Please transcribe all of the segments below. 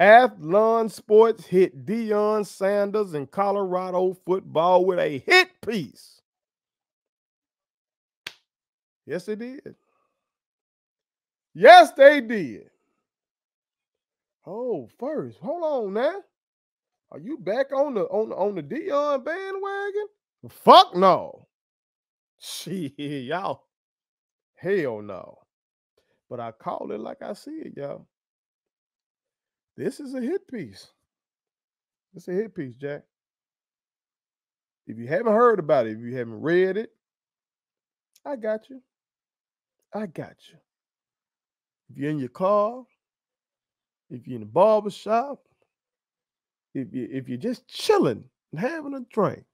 Athlon Sports hit Deion Sanders and Colorado football with a hit piece. Yes, they did. Yes, they did. Oh, first, hold on now. Are you back on the Deion bandwagon? Fuck no. Shit, y'all. Hell no. But I call it like I see it, y'all. This is a hit piece. It's a hit piece, Jack. If you haven't heard about it, if you haven't read it, I got you. I got you. If you're in your car, if you're in the barber shop, if you're just chilling and having a drink,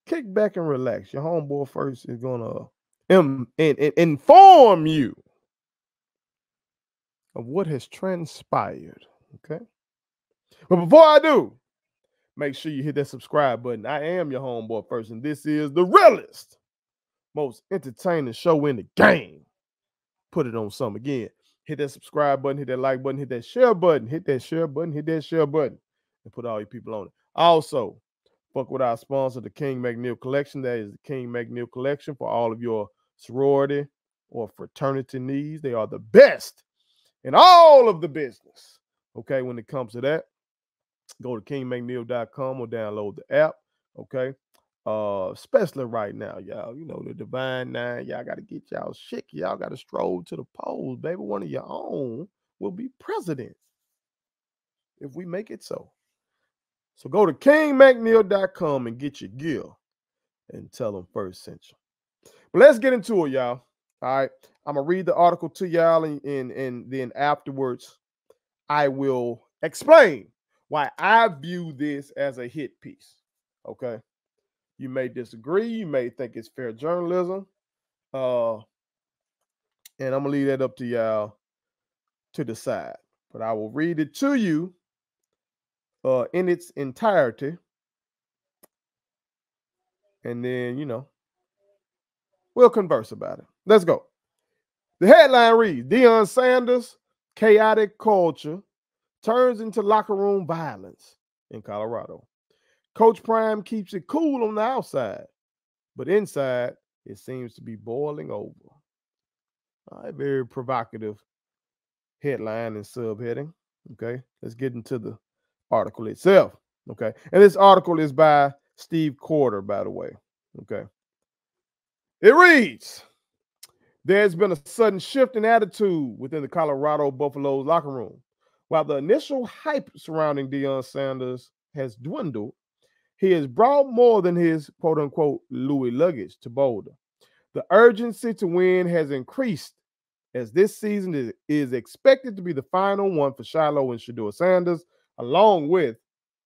kick back and relax. Your homeboy first is gonna inform you of what has transpired. Okay. But before I do, make sure you hit that subscribe button. I am your homeboy first, and this is the realest, most entertaining show in the game. Put it on some again. Hit that subscribe button, hit that like button, hit that share button, hit that share button, hit that share button, and put all your people on it. Also, fuck with our sponsor, the King McNeil Collection. That is the King McNeil Collection for all of your sorority or fraternity needs. They are the best in all of the business. Okay, when it comes to that, go to kingmcneil.com or download the app. Okay. Especially right now, y'all. You know, the Divine Nine, y'all got to get y'all shit. Y'all got to stroll to the polls, baby. One of your own will be president if we make it so. So go to kingmcneil.com and get your gear and tell them first sent you. But let's get into it, y'all. All right. I'm going to read the article to y'all, and then afterwards, I will explain why I view this as a hit piece. Okay. You may disagree. You may think it's fair journalism. And I'm going to leave that up to y'all to decide. But I will read it to you in its entirety. And then, we'll converse about it. Let's go. The headline reads, Deion Sanders' chaotic culture turns into locker room violence in Colorado. Coach Prime keeps it cool on the outside, but inside, it seems to be boiling over. All right, very provocative headline and subheading. Okay, let's get into the article itself. Okay, and this article is by Steve Corder, by the way. Okay, it reads, there's been a sudden shift in attitude within the Colorado Buffaloes locker room. While the initial hype surrounding Deion Sanders has dwindled, he has brought more than his quote-unquote Louis luggage to Boulder. The urgency to win has increased as this season is expected to be the final one for Shiloh and Shedeur Sanders, along with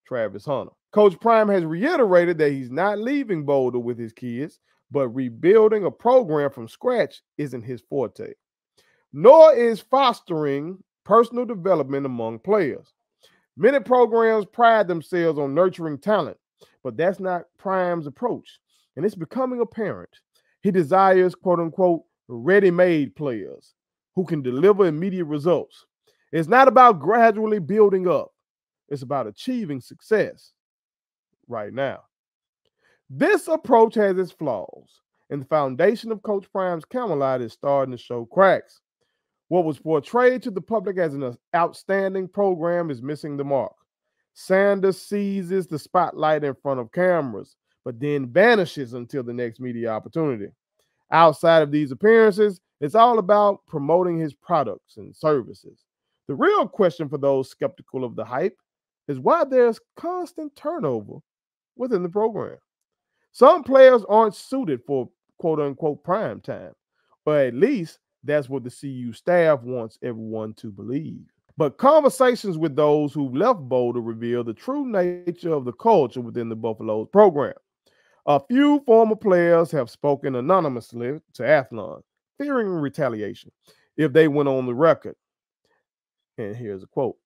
Travis Hunter. Coach Prime has reiterated that he's not leaving Boulder with his kids, but rebuilding a program from scratch isn't his forte, nor is fostering personal development among players. Many programs pride themselves on nurturing talent, but that's not Prime's approach, and it's becoming apparent. He desires, quote-unquote, ready-made players who can deliver immediate results. It's not about gradually building up. It's about achieving success right now. This approach has its flaws, and the foundation of Coach Prime's Camelot is starting to show cracks. What was portrayed to the public as an outstanding program is missing the mark. Sanders seizes the spotlight in front of cameras, but then vanishes until the next media opportunity. Outside of these appearances, it's all about promoting his products and services. The real question for those skeptical of the hype is why there's constant turnover within the program. Some players aren't suited for quote-unquote prime time, or at least that's what the CU staff wants everyone to believe. But conversations with those who left Boulder reveal the true nature of the culture within the Buffaloes program. A few former players have spoken anonymously to Athlon, fearing retaliation if they went on the record. And here's a quote.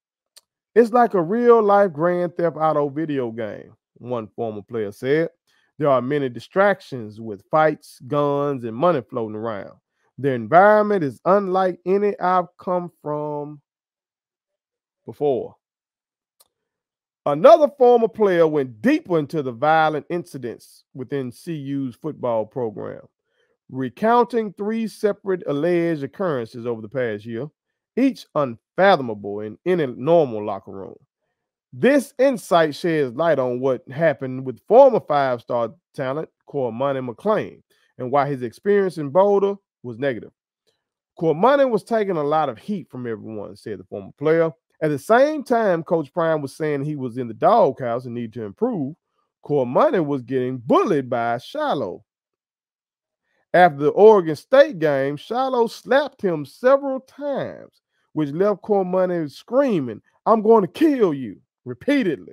It's like a real-life Grand Theft Auto video game, one former player said. There are many distractions with fights, guns, and money floating around. The environment is unlike any I've come from before. Another former player went deeper into the violent incidents within CU's football program, recounting 3 separate alleged occurrences over the past year, each unfathomable in any normal locker room. This insight sheds light on what happened with former 5-star talent Cormani McClain and why his experience in Boulder was negative. Cormani was taking a lot of heat from everyone, said the former player. At the same time, Coach Prime was saying he was in the doghouse and needed to improve. Cormani was getting bullied by Shiloh. After the Oregon State game, Shiloh slapped him several times, which left Cormani screaming, "I'm going to kill you," repeatedly.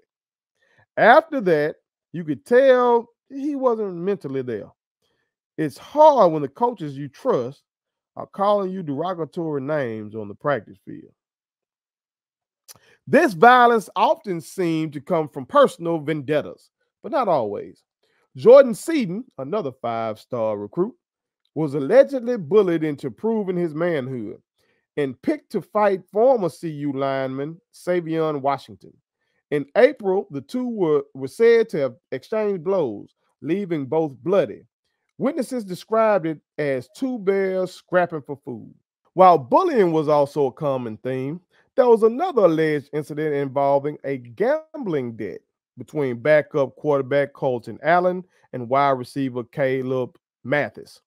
After that, you could tell he wasn't mentally there. It's hard when the coaches you trust are calling you derogatory names on the practice field. This violence often seemed to come from personal vendettas, but not always. Jordan Seaton, another 5-star recruit, was allegedly bullied into proving his manhood and picked to fight former CU lineman Savion Washington. In April, the two were said to have exchanged blows, leaving both bloody. Witnesses described it as 2 bears scrapping for food. While bullying was also a common theme, there was another alleged incident involving a gambling debt between backup quarterback Colton Allen and wide receiver Caleb Mathis.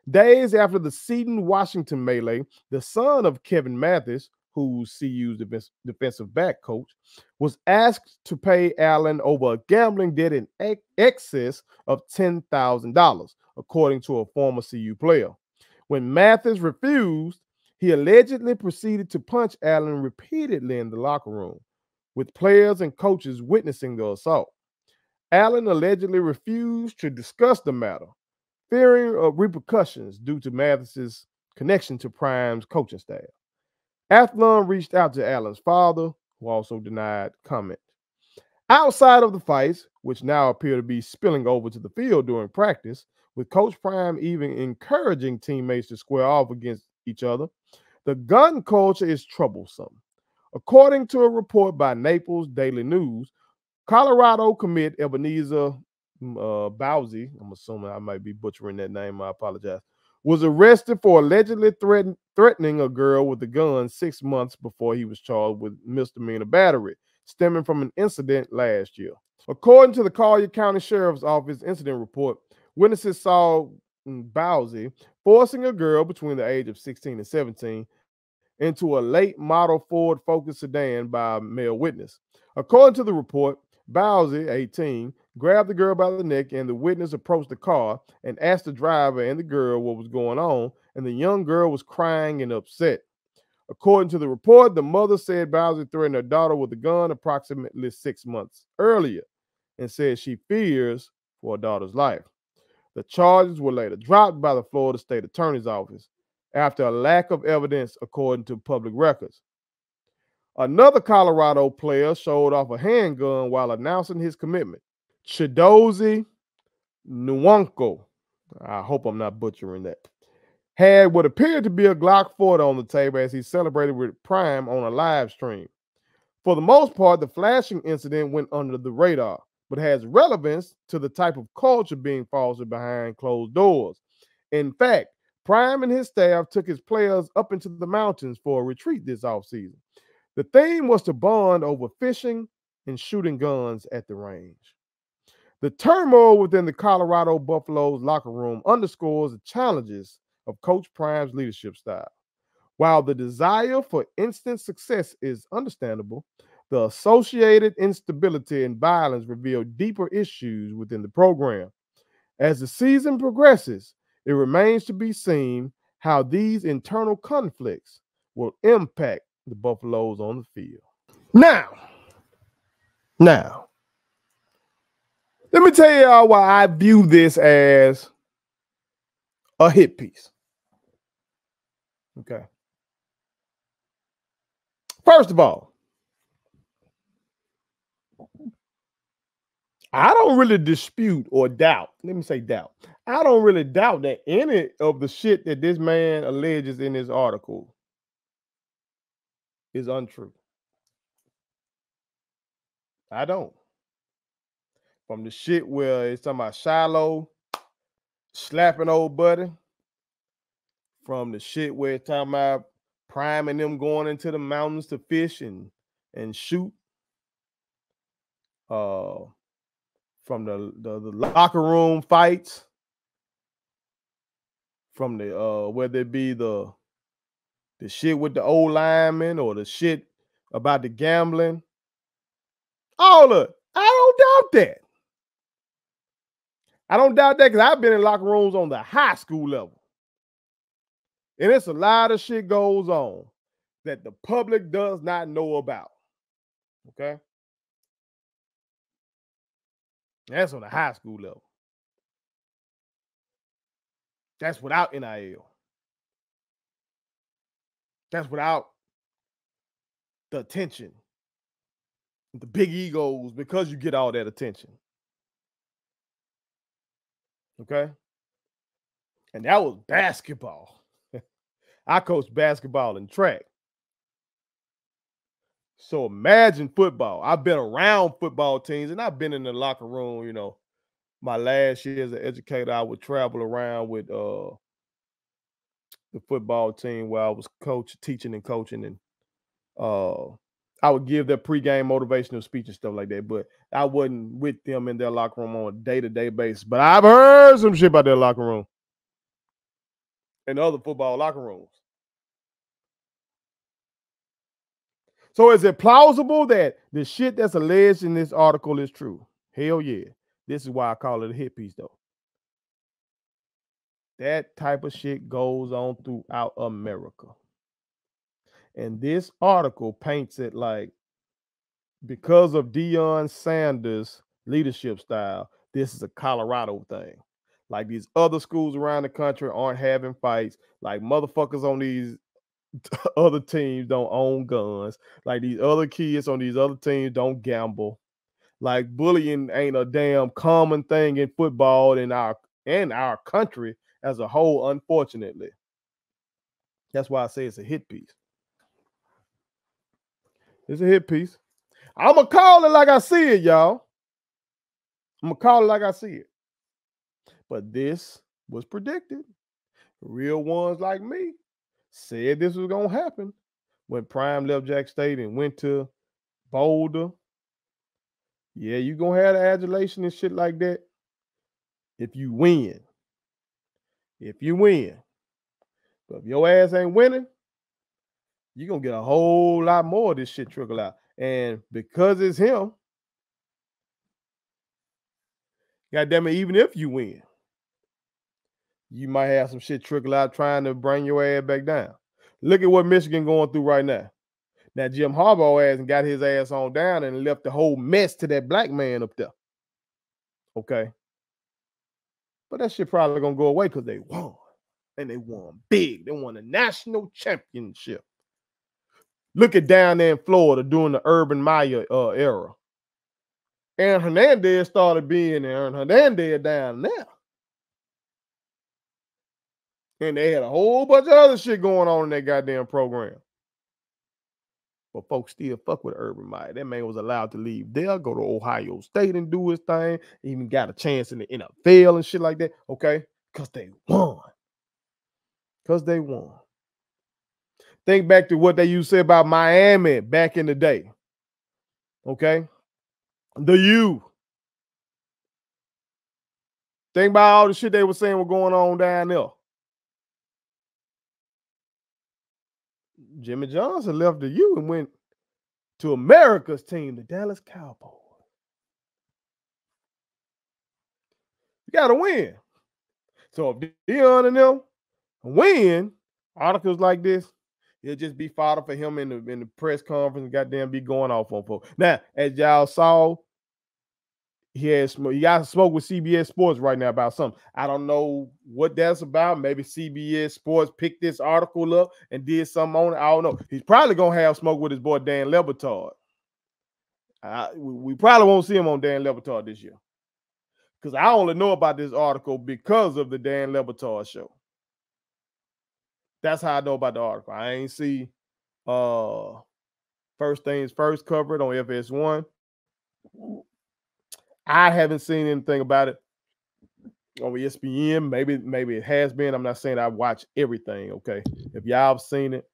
Days after the Seton-Washington melee, the son of Kevin Mathis, who's CU's defensive back coach, was asked to pay Allen over a gambling debt in excess of $10,000, according to a former CU player. When Mathis refused, he allegedly proceeded to punch Allen repeatedly in the locker room, with players and coaches witnessing the assault. Allen allegedly refused to discuss the matter, fearing repercussions due to Mathis's connection to Prime's coaching staff. Athlon reached out to Allen's father, who also denied comment. Outside of the fights, which now appear to be spilling over to the field during practice, with Coach Prime even encouraging teammates to square off against each other, the gun culture is troublesome. According to a report by Naples Daily News, Colorado commit Ebenezer Bowsey, I'm assuming I might be butchering that name, I apologize, was arrested for allegedly threatening a girl with a gun 6 months before he was charged with misdemeanor battery, stemming from an incident last year. According to the Collier County Sheriff's Office incident report, witnesses saw Bowsey forcing a girl between the age of 16 and 17 into a late model Ford Focus sedan by a male witness. According to the report, Bowsey, 18, grabbed the girl by the neck, and the witness approached the car and asked the driver and the girl what was going on, and the young girl was crying and upset. According to the report, the mother said Bowsey threatened her daughter with a gun approximately 6 months earlier and said she fears for her daughter's life. The charges were later dropped by the Florida State Attorney's Office after a lack of evidence, according to public records. Another Colorado player showed off a handgun while announcing his commitment. Chidozie Nwankwo, I hope I'm not butchering that, had what appeared to be a Glock 40 on the table as he celebrated with Prime on a live stream. For the most part, the flashing incident went under the radar, but has relevance to the type of culture being fostered behind closed doors. In fact, Prime and his staff took his players up into the mountains for a retreat this offseason. The theme was to bond over fishing and shooting guns at the range. The turmoil within the Colorado Buffaloes locker room underscores the challenges of Coach Prime's leadership style. While the desire for instant success is understandable, the associated instability and violence reveal deeper issues within the program. As the season progresses, it remains to be seen how these internal conflicts will impact the Buffaloes on the field. Now, let me tell y'all why I view this as a hit piece. Okay. First of all, I don't really dispute or doubt. Let me say doubt. I don't really doubt that any of the shit that this man alleges in this article is untrue. I don't. From the shit where it's talking about Shiloh slapping old buddy, from the shit where it's talking about priming them going into the mountains to fish and shoot. From the locker room fights, from the whether it be the shit with the old lineman or the shit about the gambling, all of it. I don't doubt that. I don't doubt that because I've been in locker rooms on the high school level. And it's a lot of shit goes on that the public does not know about. Okay? That's on the high school level. That's without NIL. That's without the attention, the big egos, because you get all that attention. Okay? And that was basketball. I coached basketball and track. So imagine football. I've been around football teams and I've been in the locker room, you know. My last year as an educator, I would travel around with the football team where I was teaching and coaching, and I would give their pregame motivational speech and stuff like that. But I wasn't with them in their locker room on a day-to-day basis. But I've heard some shit about their locker room and other football locker rooms. So is it plausible that the shit that's alleged in this article is true? Hell yeah. This is why I call it a hit piece, though. That type of shit goes on throughout America. And this article paints it like, because of Deion Sanders' leadership style, this is a Colorado thing. Like these other schools around the country aren't having fights. Like motherfuckers on these other teams don't own guns. Like these other kids on these other teams don't gamble. Like bullying ain't a damn common thing in football in our country as a whole, unfortunately. That's why I say it's a hit piece. It's a hit piece. I'm going to call it like I see it, y'all. I'm going to call it like I see it. But this was predicted. Real ones like me said this was going to happen when Prime left Jack State and went to Boulder. Yeah, you're going to have the adulation and shit like that if you win. If you win. But if your ass ain't winning, you're going to get a whole lot more of this shit trickle out. And because it's him, goddamn it, even if you win, you might have some shit trickle out trying to bring your ass back down. Look at what Michigan going through right now. Now, Jim Harbaugh ass and got his ass on down and left the whole mess to that black man up there. Okay. But that shit probably going to go away because they won. And they won big. They won a national championship. Look at down there in Florida during the Urban Meyer era. Aaron Hernandez started being Aaron Hernandez down there. And they had a whole bunch of other shit going on in that goddamn program. But folks still fuck with Urban Meyer. That man was allowed to leave there, go to Ohio State and do his thing. Even got a chance in the NFL and shit like that. Okay? Because they won. Because they won. Think back to what they used to say about Miami back in the day. Okay? The U. Think about all the shit they were saying was going on down there. Jimmy Johnson left the U and went to America's team, the Dallas Cowboys. You got to win. So if Deion and them win, articles like this, it'll just be fodder for him in the press conference and goddamn be going off on folks. Now, as y'all saw, he got smoke with CBS Sports right now about something. I don't know what that's about. Maybe CBS Sports picked this article up and did something on it. I don't know. He's probably going to have smoke with his boy Dan Le Batard. We probably won't see him on Dan Le Batard this year. Because I only know about this article because of the Dan Le Batard show. That's how I know about the article. I ain't see First Things First covered on FS1. I haven't seen anything about it on ESPN. Maybe it has been. I'm not saying I watch everything. Okay, if y'all have seen it,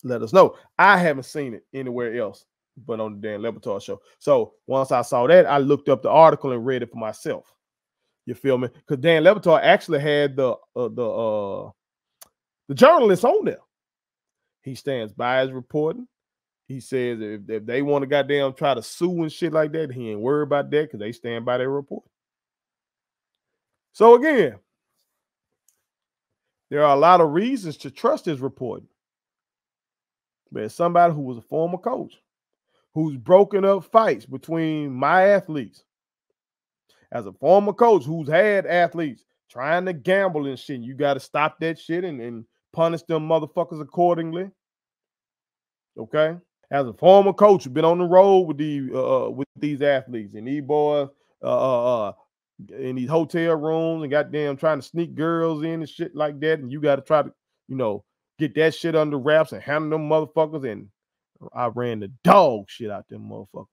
let us know. I haven't seen it anywhere else but on the Dan Lebatard show. So once I saw that, I looked up the article and read it for myself. You feel me? Because Dan Lebatard actually had the journalist on there. He stands by his reporting. He says if they want to goddamn try to sue and shit like that, he ain't worried about that because they stand by their report. So again, there are a lot of reasons to trust his reporting. But as somebody who was a former coach, who's broken up fights between my athletes, as a former coach who's had athletes trying to gamble and shit, you got to stop that shit and punish them motherfuckers accordingly. Okay? As a former coach who's been on the road with these athletes and these boys in these hotel rooms and goddamn trying to sneak girls in and shit like that, and you got to try to, get that shit under wraps and handle them motherfuckers, and I ran the dog shit out them motherfuckers.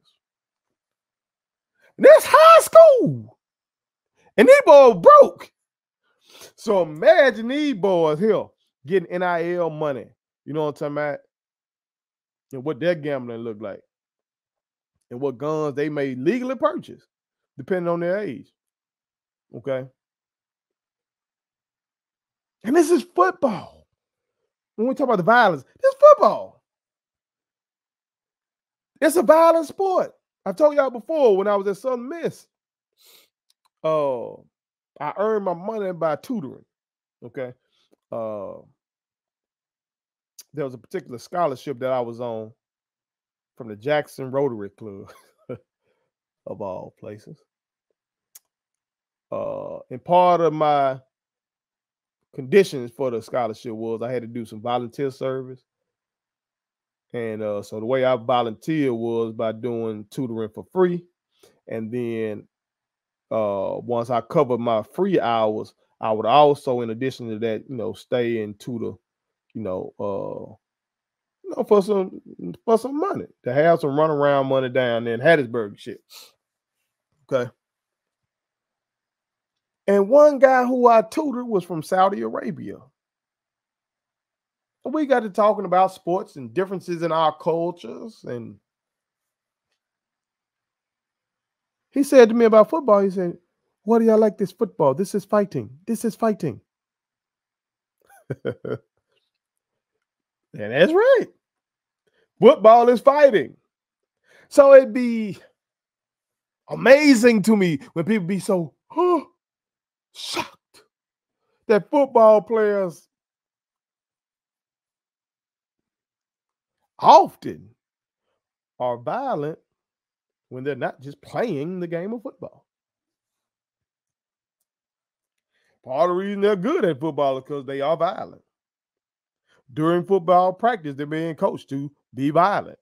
And that's high school. And these boys broke. So imagine these boys here getting NIL money. You know what I'm talking about? And what their gambling look like. And what guns they may legally purchase, depending on their age. Okay? And this is football. When we talk about the violence, this is football. It's a violent sport. I told y'all before when I was at Southern Miss, I earned my money by tutoring. Okay. There was a particular scholarship that I was on from the Jackson Rotary Club, of all places. And part of my conditions for the scholarship was I had to do some volunteer service. And so the way I volunteered was by doing tutoring for free. And then once I covered my free hours, I would also, in addition to that, stay and tutor, for some money, to have some runaround money down there in Hattiesburg shit. Okay. And one guy who I tutored was from Saudi Arabia. And we got to talking about sports and differences in our cultures. And he said to me about football, he said, "What do y'all like this football? This is fighting. This is fighting." And that's right. Football is fighting. So it'd be amazing to me when people be so shocked that football players often are violent when they're not just playing the game of football. Part of the reason they're good at football is because they are violent. During football practice, they're being coached to be violent.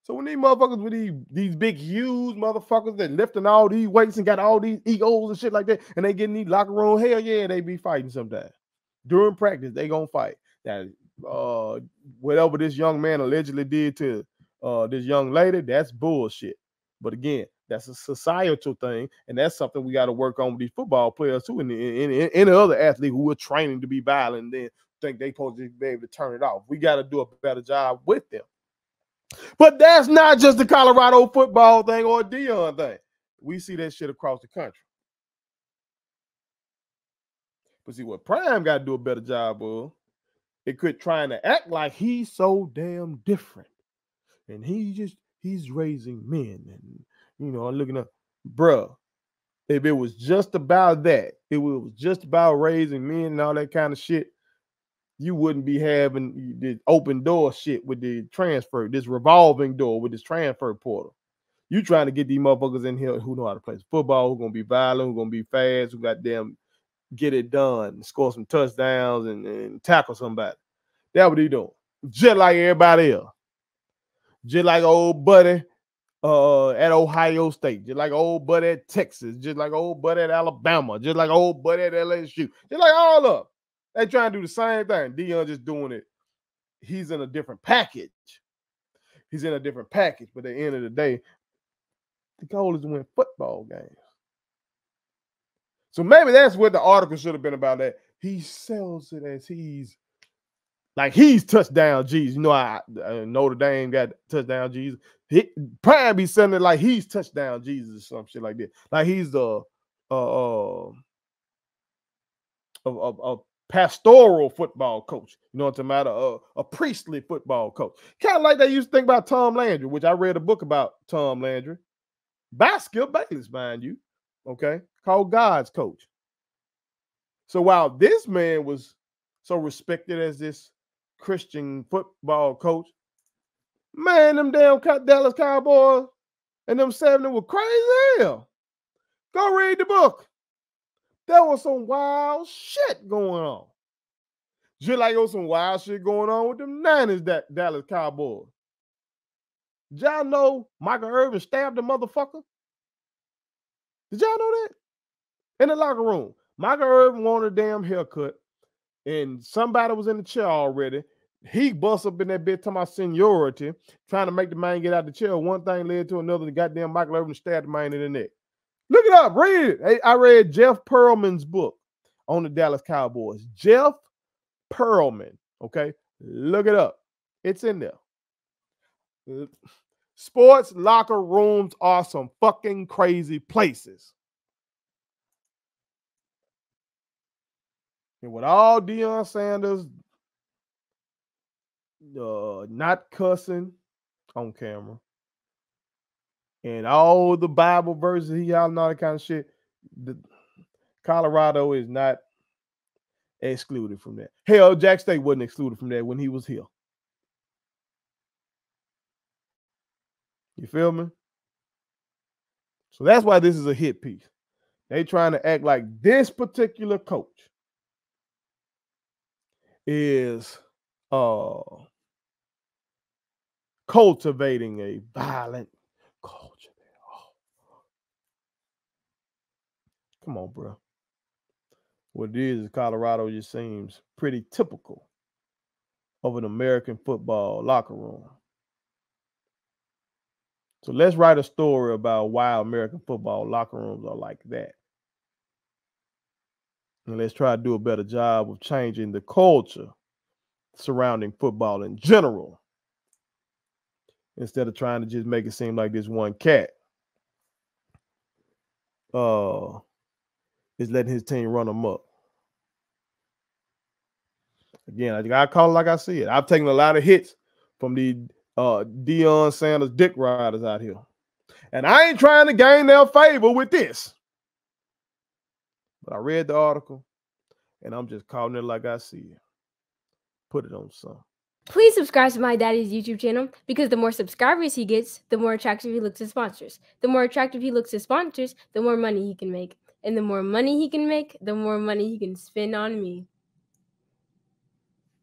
So when these motherfuckers with these big, huge motherfuckers that lifting all these weights and got all these egos and shit like that, and they get in these locker room, hell yeah, they be fighting sometimes. During practice, they gonna fight. Now, whatever this young man allegedly did to this young lady, that's bullshit. But again, that's a societal thing, and that's something we got to work on with these football players too, and any other athlete who are training to be violent and then think they supposed to be able to turn it off. We got to do a better job with them. But that's not just the Colorado football thing or a Deion thing. We see that shit across the country. But see, what Prime got to do a better job of, it quit trying to act like he's so damn different. And he's raising men. And, I'm looking up, bruh, if it was just about that, it was just about raising men and all that kind of shit, you wouldn't be having this open door shit with the transfer, this revolving door with this transfer portal. You trying to get these motherfuckers in here who know how to play football, who going to be violent, who going to be fast, who goddamn get it done, score some touchdowns and tackle somebody. That's what he doing. Just like everybody else. Just like old buddy at Ohio State, just like old buddy at Texas, just like old buddy at Alabama, just like old buddy at LSU, just like all of them. They trying to do the same thing. Deion just doing it. He's in a different package. But at the end of the day, The goal is to win football games. So maybe that's what the article should have been about. That he sells it as he's touchdown Jesus. You know, I Notre Dame got touchdown Jesus. He probably be selling it like he's touchdown Jesus or some shit like that. Like he's a pastoral football coach. You know what I'm talking about? A priestly football coach. Kind of like they used to think about Tom Landry, which I read a book about Tom Landry. By Skip Bayless, mind you. Okay, called God's Coach. So while this man was so respected as this Christian football coach, man, them damn Dallas Cowboys and them 70 were crazy as hell. Go read the book. There was some wild shit going on. Just like there was some wild shit going on with them 90s Dallas Cowboys. Did y'all know Michael Irvin stabbed the motherfucker? Did y'all know that? In the locker room. Michael Irvin wanted a damn haircut, and somebody was in the chair already. He bust up in that bitch talking about seniority, trying to make the man get out the chair. One thing led to another. The goddamn Michael Irvin stabbed the man in the neck. Look it up. Read it. Hey, I read Jeff Pearlman's book on the Dallas Cowboys. Jeff Pearlman. Okay? Look it up. It's in there. Sports locker rooms are some fucking crazy places. And with all Deion Sanders not cussing on camera and all the Bible verses he out and all that kind of shit, Colorado is not excluded from that. Hell, Jack State wasn't excluded from that when he was here. You feel me? So that's why this is a hit piece. They trying to act like this particular coach is cultivating a violent culture. Oh. Come on, bro. What it is Colorado just seems pretty typical of an American football locker room. So let's write a story about why American football locker rooms are like that. And let's try to do a better job of changing the culture surrounding football in general, instead of trying to just make it seem like this one cat is letting his team run amok. Again, I gotta call it like I see it. I've taken a lot of hits from the Deion Sanders dick riders out here. And I ain't trying to gain their favor with this. But I read the article, and I'm just calling it like I see it. Put it on some. Please subscribe to my daddy's YouTube channel, because the more subscribers he gets, the more attractive he looks to sponsors. The more attractive he looks to sponsors, the more money he can make. And the more money he can make, the more money he can spend on me.